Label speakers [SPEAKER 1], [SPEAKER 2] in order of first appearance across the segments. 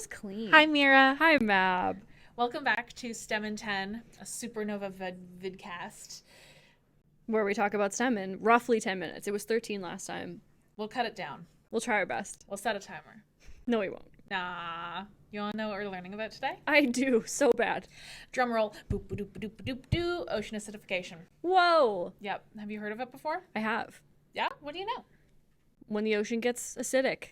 [SPEAKER 1] was clean.
[SPEAKER 2] Hi, Mira.
[SPEAKER 1] Hi, Mab.
[SPEAKER 2] Welcome back to STEM in 10, a SuperNOVA vidcast.
[SPEAKER 1] Where we talk about STEM in roughly 10 minutes. It was 13 last time.
[SPEAKER 2] We'll cut it down.
[SPEAKER 1] We'll try our best.
[SPEAKER 2] We'll set a timer.
[SPEAKER 1] No, we won't.
[SPEAKER 2] Nah. You want to know what we're learning about today?
[SPEAKER 1] I do, so bad.
[SPEAKER 2] Drum roll. Boop, ba doop, ba doop, ba doop, doo. Ocean acidification.
[SPEAKER 1] Whoa.
[SPEAKER 2] Yep. Have you heard of it before?
[SPEAKER 1] I have.
[SPEAKER 2] Yeah? What do you know?
[SPEAKER 1] When the ocean gets acidic.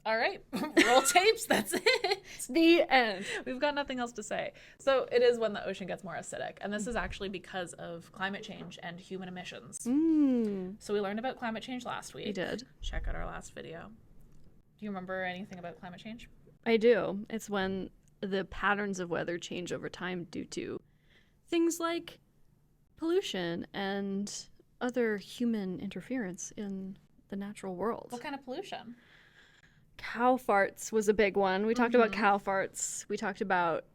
[SPEAKER 2] All right. Roll tapes. That's it.
[SPEAKER 1] It's the end.
[SPEAKER 2] We've got nothing else to say. So it is when the ocean gets more acidic. And this is actually because of climate change and human emissions. So we learned about climate change last week.
[SPEAKER 1] We did.
[SPEAKER 2] Check out our last video. Do you remember anything about climate change?
[SPEAKER 1] I do. It's when the patterns of weather change over time due to things like pollution and other human interference in the natural world.
[SPEAKER 2] What kind of pollution?
[SPEAKER 1] Cow farts was a big one. We talked about cow farts. We talked about,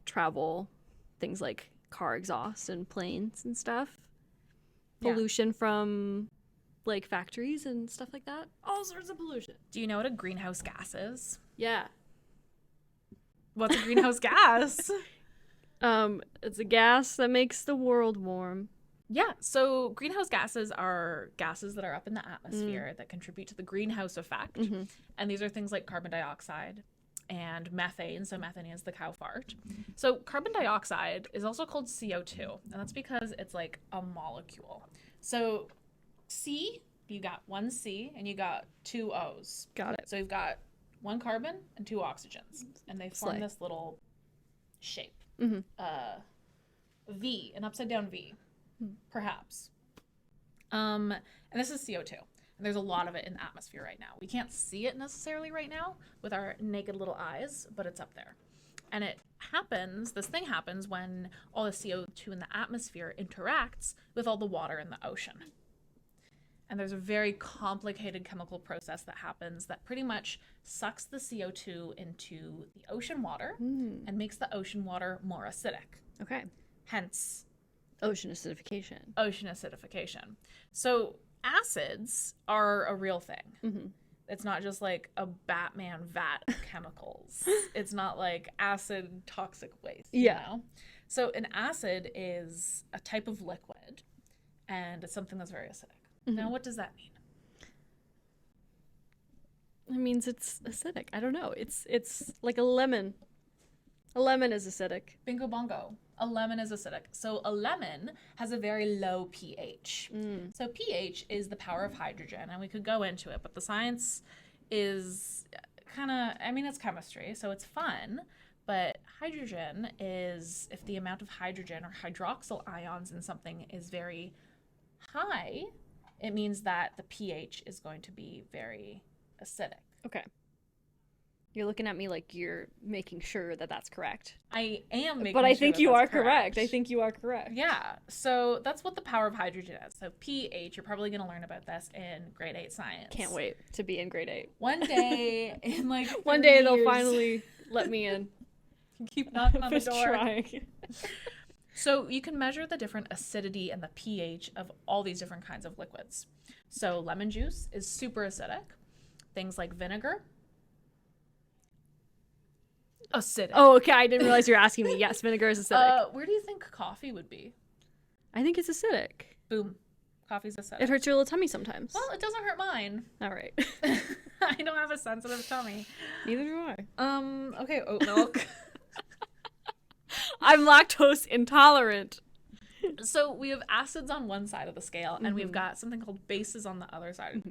[SPEAKER 1] travel, things like car exhaust and planes and stuff.
[SPEAKER 2] Yeah.
[SPEAKER 1] Pollution from, like, factories and stuff like that. All sorts of pollution.
[SPEAKER 2] Do you know what a greenhouse gas is?
[SPEAKER 1] Yeah.
[SPEAKER 2] What's a greenhouse gas?
[SPEAKER 1] It's a gas that makes the world warm.
[SPEAKER 2] Yeah, so greenhouse gases are gases that are up in the atmosphere that contribute to the greenhouse effect. And these are things like carbon dioxide and methane. So methane is the cow fart. So carbon dioxide is also called CO2, and that's because it's like a molecule. So C, you got one C and you got two O's.
[SPEAKER 1] Got it.
[SPEAKER 2] So you've got one carbon and two oxygens, and they form this little shape. V, an upside down V. Perhaps. And this is CO2. And there's a lot of it in the atmosphere right now. We can't see it necessarily right now with our naked little eyes, but it's up there. And this thing happens when all the CO2 in the atmosphere interacts with all the water in the ocean. And there's a very complicated chemical process that happens that pretty much sucks the CO2 into the ocean water and makes the ocean water more acidic.
[SPEAKER 1] Okay.
[SPEAKER 2] Hence,
[SPEAKER 1] Ocean acidification.
[SPEAKER 2] Ocean acidification. So acids are a real thing. It's not just like a Batman vat of chemicals. It's not like acid toxic waste. You know? So an acid is a type of liquid, and it's something that's very acidic. Now, what does that mean?
[SPEAKER 1] It means it's acidic. I don't know. It's like a lemon. A lemon is acidic.
[SPEAKER 2] Bingo bongo. A lemon is acidic. So a lemon has a very low pH. So pH is the power of hydrogen, and we could go into it, but the science is it's chemistry, so it's fun. But hydrogen is, if the amount of hydrogen or hydroxyl ions in something is very high, it means that the pH is going to be very acidic.
[SPEAKER 1] Okay. You're looking at me like you're making sure that that's correct.
[SPEAKER 2] I am making
[SPEAKER 1] But I
[SPEAKER 2] sure
[SPEAKER 1] think
[SPEAKER 2] that
[SPEAKER 1] you
[SPEAKER 2] that's
[SPEAKER 1] are correct. I think you are correct.
[SPEAKER 2] Yeah. So that's what the power of hydrogen is. So pH, you're probably going to learn about this in grade 8 science.
[SPEAKER 1] Can't wait to be in grade 8.
[SPEAKER 2] One day, in like 30
[SPEAKER 1] One day they'll
[SPEAKER 2] years,
[SPEAKER 1] finally let me in.
[SPEAKER 2] keep knocking on the
[SPEAKER 1] Just
[SPEAKER 2] door.
[SPEAKER 1] trying.
[SPEAKER 2] So you can measure the different acidity and the pH of all these different kinds of liquids. So lemon juice is super acidic. Things like vinegar, acidic.
[SPEAKER 1] Oh, okay. I didn't realize you were asking me. Yes, vinegar is acidic.
[SPEAKER 2] Where do you think coffee would be?
[SPEAKER 1] I think it's acidic.
[SPEAKER 2] Boom. Coffee's acidic.
[SPEAKER 1] It hurts your little tummy sometimes.
[SPEAKER 2] Well, it doesn't hurt mine.
[SPEAKER 1] All right.
[SPEAKER 2] I don't have a sensitive tummy.
[SPEAKER 1] Neither do I.
[SPEAKER 2] Okay, oat milk.
[SPEAKER 1] I'm lactose intolerant.
[SPEAKER 2] So we have acids on one side of the scale, and we've got something called bases on the other side.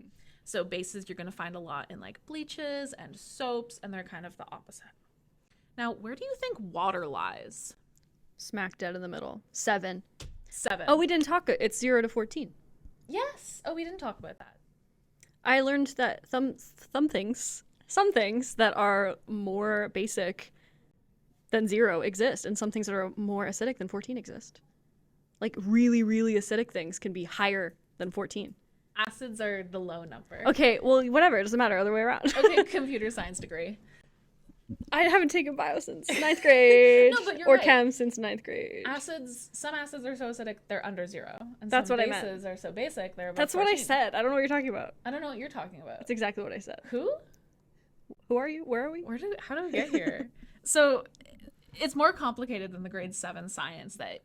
[SPEAKER 2] So bases you're going to find a lot in like bleaches and soaps, and they're kind of the opposite. Now, where do you think water lies?
[SPEAKER 1] Smack dead in the middle. 7.
[SPEAKER 2] 7.
[SPEAKER 1] Oh, we didn't talk. It's 0 to 14.
[SPEAKER 2] Yes. Oh, we didn't talk about that.
[SPEAKER 1] I learned that some things that are more basic than 0 exist, and some things that are more acidic than 14 exist. Like really, really acidic things can be higher than 14.
[SPEAKER 2] Acids are the low number.
[SPEAKER 1] Okay, well, whatever. It doesn't matter. Other way around.
[SPEAKER 2] Okay, computer science degree.
[SPEAKER 1] I haven't taken bio since 9th grade.
[SPEAKER 2] No, but you're
[SPEAKER 1] or
[SPEAKER 2] right.
[SPEAKER 1] chem since 9th grade.
[SPEAKER 2] Some acids are so acidic they're under 0. And
[SPEAKER 1] That's
[SPEAKER 2] some
[SPEAKER 1] what I meant.
[SPEAKER 2] bases are so basic they're above
[SPEAKER 1] That's
[SPEAKER 2] 14.
[SPEAKER 1] what I said. I don't know what you're talking about.
[SPEAKER 2] I don't know what you're talking about.
[SPEAKER 1] That's exactly what I said.
[SPEAKER 2] Who?
[SPEAKER 1] Who are you? Where are we?
[SPEAKER 2] How did we get here? So it's more complicated than the grade 7 science that,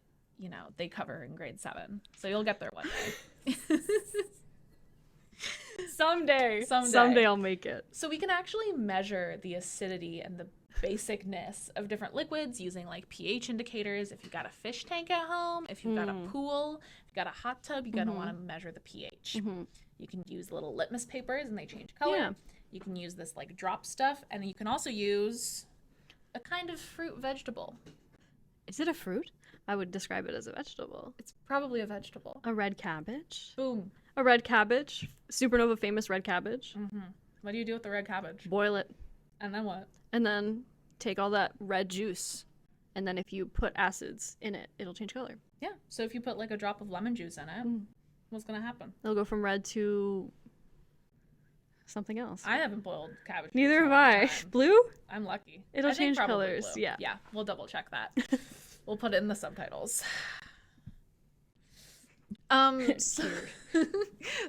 [SPEAKER 2] they cover in grade 7. So you'll get there one day.
[SPEAKER 1] Someday I'll make it.
[SPEAKER 2] So we can actually measure the acidity and the basicness of different liquids using like pH indicators. If you've got a fish tank at home, if you've got a pool, if you've got a hot tub, you're going to want to measure the pH. You can use little litmus papers and they change color.
[SPEAKER 1] Yeah.
[SPEAKER 2] You can use this like drop stuff, and you can also use a kind of fruit vegetable.
[SPEAKER 1] Is it a fruit? I would describe it as a vegetable.
[SPEAKER 2] It's probably a vegetable.
[SPEAKER 1] A red cabbage.
[SPEAKER 2] Boom.
[SPEAKER 1] A red cabbage. SuperNOVA famous red cabbage.
[SPEAKER 2] What do you do with the red cabbage?
[SPEAKER 1] Boil it.
[SPEAKER 2] And then what?
[SPEAKER 1] And then take all that red juice. And then if you put acids in it, it'll change color.
[SPEAKER 2] Yeah. So if you put like a drop of lemon juice in it, what's going to happen?
[SPEAKER 1] It'll go from red to something else.
[SPEAKER 2] I haven't boiled cabbage.
[SPEAKER 1] Neither have I. Blue?
[SPEAKER 2] I'm lucky.
[SPEAKER 1] It'll
[SPEAKER 2] I think
[SPEAKER 1] change
[SPEAKER 2] probably
[SPEAKER 1] colors.
[SPEAKER 2] blue.
[SPEAKER 1] Yeah.
[SPEAKER 2] Yeah. We'll double check that. We'll put it in the subtitles.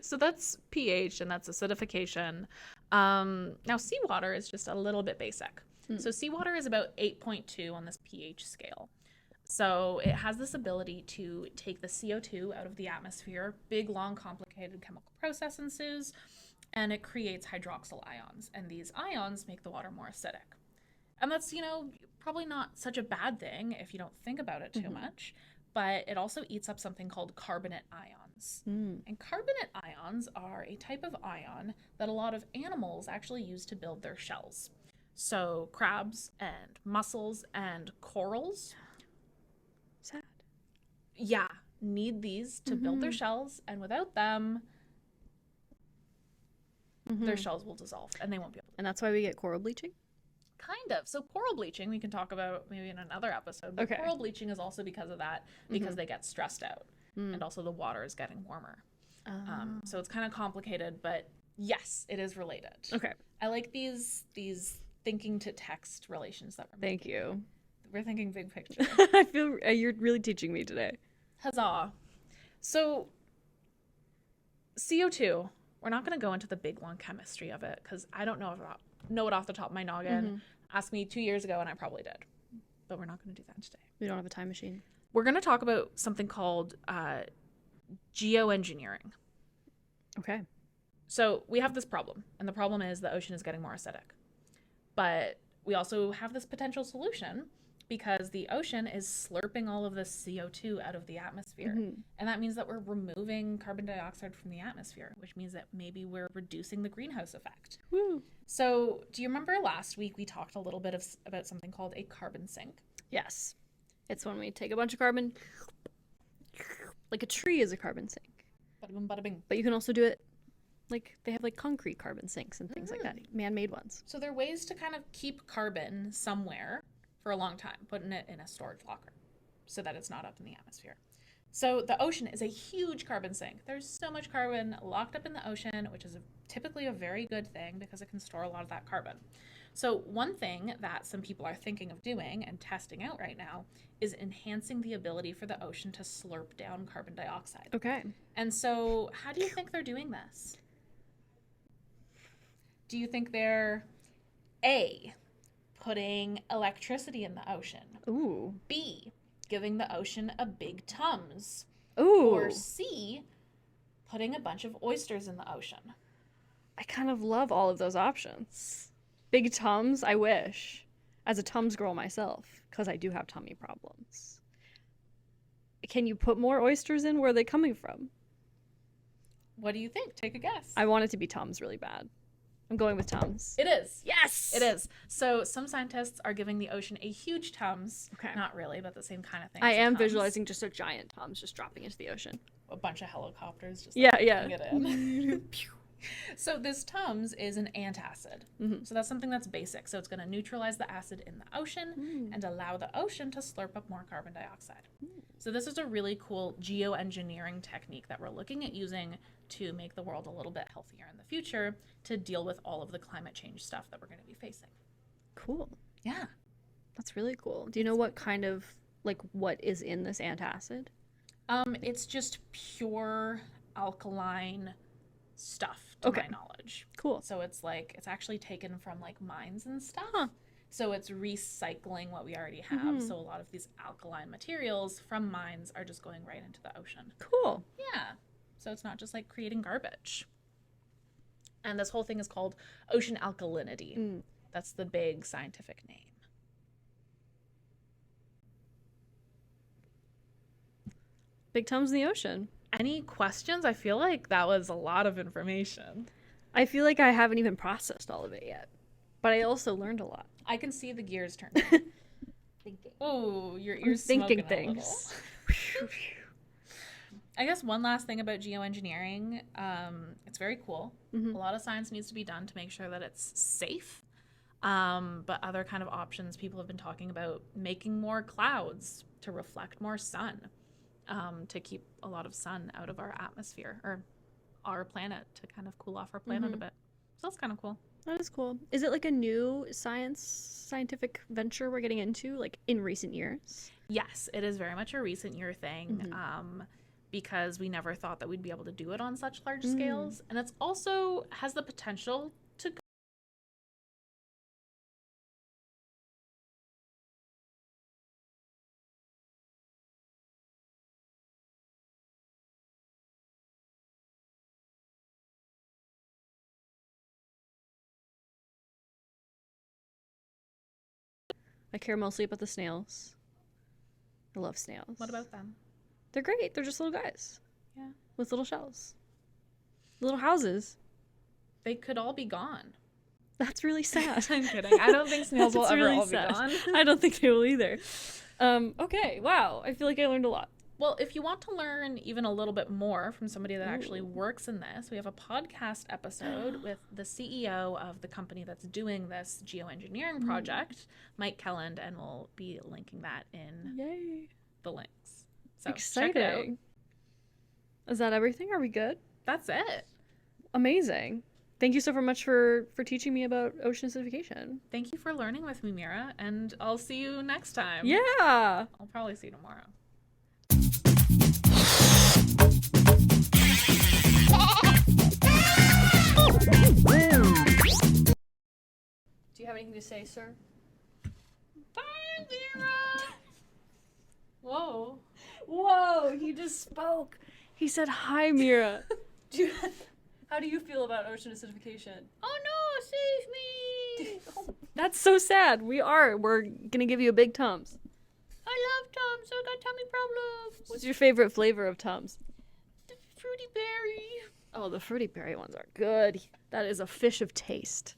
[SPEAKER 2] So that's pH and that's acidification. Now seawater is just a little bit basic. So seawater is about 8.2 on this pH scale. So it has this ability to take the CO2 out of the atmosphere. Big, long, complicated chemical process ensues, and it creates hydroxyl ions. And these ions make the water more acidic. And that's, probably not such a bad thing if you don't think about it too much. But it also eats up something called carbonate ions. And carbonate ions are a type of ion that a lot of animals actually use to build their shells. So crabs and mussels and corals,
[SPEAKER 1] Sad.
[SPEAKER 2] yeah, need these to build their shells. And without them, their shells will dissolve and they won't be able to.
[SPEAKER 1] And that's why we get coral bleaching?
[SPEAKER 2] Kind of. So coral bleaching, we can talk about maybe in another episode. But
[SPEAKER 1] Okay.
[SPEAKER 2] Coral bleaching is also because of that, because they get stressed out. And also the water is getting warmer. So it's kind of complicated, but yes, it is related.
[SPEAKER 1] Okay.
[SPEAKER 2] I like these thinking to text relations that we're
[SPEAKER 1] Thank
[SPEAKER 2] making.
[SPEAKER 1] you.
[SPEAKER 2] We're thinking big picture.
[SPEAKER 1] I feel you're really teaching me today.
[SPEAKER 2] Huzzah. So CO2, we're not going to go into the big long chemistry of it because I don't know it off the top of my noggin. Asked me 2 years ago and I probably did. But we're not going to do that today.
[SPEAKER 1] We don't have a time machine.
[SPEAKER 2] We're going to talk about something called geoengineering.
[SPEAKER 1] Okay.
[SPEAKER 2] So we have this problem, and the problem is the ocean is getting more acidic. But we also have this potential solution because the ocean is slurping all of this CO2 out of the atmosphere. And that means that we're removing carbon dioxide from the atmosphere, which means that maybe we're reducing the greenhouse effect.
[SPEAKER 1] Woo.
[SPEAKER 2] So do you remember last week we talked a little bit about something called a carbon sink?
[SPEAKER 1] Yes. It's when we take a bunch of carbon, like a tree is a carbon sink.
[SPEAKER 2] Bada boom, bada bing.
[SPEAKER 1] But you can also do it like they have like concrete carbon sinks and things like that, man-made ones.
[SPEAKER 2] So there are ways to kind of keep carbon somewhere for a long time, putting it in a storage locker so that it's not up in the atmosphere. So the ocean is a huge carbon sink. There's so much carbon locked up in the ocean, which is typically a very good thing because it can store a lot of that carbon. So one thing that some people are thinking of doing and testing out right now is enhancing the ability for the ocean to slurp down carbon dioxide.
[SPEAKER 1] Okay.
[SPEAKER 2] And so how do you think they're doing this? Do you think they're A, putting electricity in the ocean,
[SPEAKER 1] Ooh.
[SPEAKER 2] B, giving the ocean a big Tums,
[SPEAKER 1] Ooh.
[SPEAKER 2] or C, putting a bunch of oysters in the ocean?
[SPEAKER 1] I kind of love all of those options. Big Tums, I wish. As a Tums girl myself, because I do have tummy problems. Can you put more oysters in? Where are they coming from?
[SPEAKER 2] What do you think? Take a guess.
[SPEAKER 1] I want it to be Tums really bad. I'm going with Tums.
[SPEAKER 2] It is.
[SPEAKER 1] Yes!
[SPEAKER 2] It is. So some scientists are giving the ocean a huge Tums.
[SPEAKER 1] Okay.
[SPEAKER 2] Not really, but the same kind of thing.
[SPEAKER 1] I
[SPEAKER 2] as a
[SPEAKER 1] am
[SPEAKER 2] Tums.
[SPEAKER 1] visualizing just a giant Tums just dropping into the ocean.
[SPEAKER 2] A bunch of helicopters just
[SPEAKER 1] Yeah,
[SPEAKER 2] like,
[SPEAKER 1] yeah.
[SPEAKER 2] putting it in. So this Tums is an antacid. So that's something that's basic. So it's going to neutralize the acid in the ocean and allow the ocean to slurp up more carbon dioxide. So this is a really cool geoengineering technique that we're looking at using to make the world a little bit healthier in the future to deal with all of the climate change stuff that we're going to be facing.
[SPEAKER 1] Cool.
[SPEAKER 2] Yeah.
[SPEAKER 1] That's really cool. Do you know what kind of, like, what is in this antacid?
[SPEAKER 2] It's just pure alkaline stuff to
[SPEAKER 1] Okay.
[SPEAKER 2] my knowledge.
[SPEAKER 1] Cool.
[SPEAKER 2] So it's like, it's actually taken from like mines and stuff.
[SPEAKER 1] Huh.
[SPEAKER 2] So it's recycling what we already have. So a lot of these alkaline materials from mines are just going right into the ocean.
[SPEAKER 1] Cool.
[SPEAKER 2] Yeah. So it's not just like creating garbage. And this whole thing is called ocean alkalinity. That's the big scientific name.
[SPEAKER 1] Big Tums in the ocean.
[SPEAKER 2] Any questions? I feel like that was a lot of information.
[SPEAKER 1] I feel like I haven't even processed all of it yet, but I also learned a lot.
[SPEAKER 2] I can see the gears turning.
[SPEAKER 1] Thinking.
[SPEAKER 2] Oh, your
[SPEAKER 1] I'm
[SPEAKER 2] ears
[SPEAKER 1] thinking
[SPEAKER 2] smoking a little.
[SPEAKER 1] things.
[SPEAKER 2] I guess one last thing about geoengineering, it's very cool. A lot of science needs to be done to make sure that it's safe. But other kind of options, people have been talking about making more clouds to reflect more sun, to keep a lot of sun out of our atmosphere or our planet, to kind of cool off our planet a bit. So that's kind of cool.
[SPEAKER 1] That is cool. Is it like a new scientific venture we're getting into, like in recent years?
[SPEAKER 2] Yes, it is very much a recent year thing, because we never thought that we'd be able to do it on such large scales. And it's also has the potential to go.
[SPEAKER 1] I care mostly about the snails. I love snails.
[SPEAKER 2] What about them?
[SPEAKER 1] They're great. They're just little guys.
[SPEAKER 2] Yeah.
[SPEAKER 1] With little shells. Little houses.
[SPEAKER 2] They could all be gone.
[SPEAKER 1] That's really sad.
[SPEAKER 2] I'm kidding. I don't think snails will
[SPEAKER 1] That's
[SPEAKER 2] ever
[SPEAKER 1] really
[SPEAKER 2] all
[SPEAKER 1] sad.
[SPEAKER 2] be gone.
[SPEAKER 1] I don't think they will either. Okay, wow. I feel like I learned a lot.
[SPEAKER 2] Well, if you want to learn even a little bit more from somebody that actually works in this, we have a podcast episode with the CEO of the company that's doing this geoengineering project, Mike Kelland, and we'll be linking that in
[SPEAKER 1] Yay.
[SPEAKER 2] the links. So check it out.
[SPEAKER 1] Exciting. Is that everything? Are we good?
[SPEAKER 2] That's it.
[SPEAKER 1] Amazing. Thank you so much for teaching me about ocean acidification.
[SPEAKER 2] Thank you for learning with me, Mira, and I'll see you next time.
[SPEAKER 1] Yeah.
[SPEAKER 2] I'll probably see you tomorrow.
[SPEAKER 1] Do you have anything to say, sir?
[SPEAKER 2] Bye, Mira. Whoa.
[SPEAKER 1] Whoa, he just spoke. He said, "Hi, Mira." How do you feel about ocean acidification?
[SPEAKER 2] Oh no, save me.
[SPEAKER 1] That's so sad. We're gonna give you a big Tums.
[SPEAKER 2] I love Tums, so I got tummy problems.
[SPEAKER 1] What's your favorite flavor of Tums?
[SPEAKER 2] The fruity berry.
[SPEAKER 1] Oh, the fruity berry ones are good. That is a fish of taste.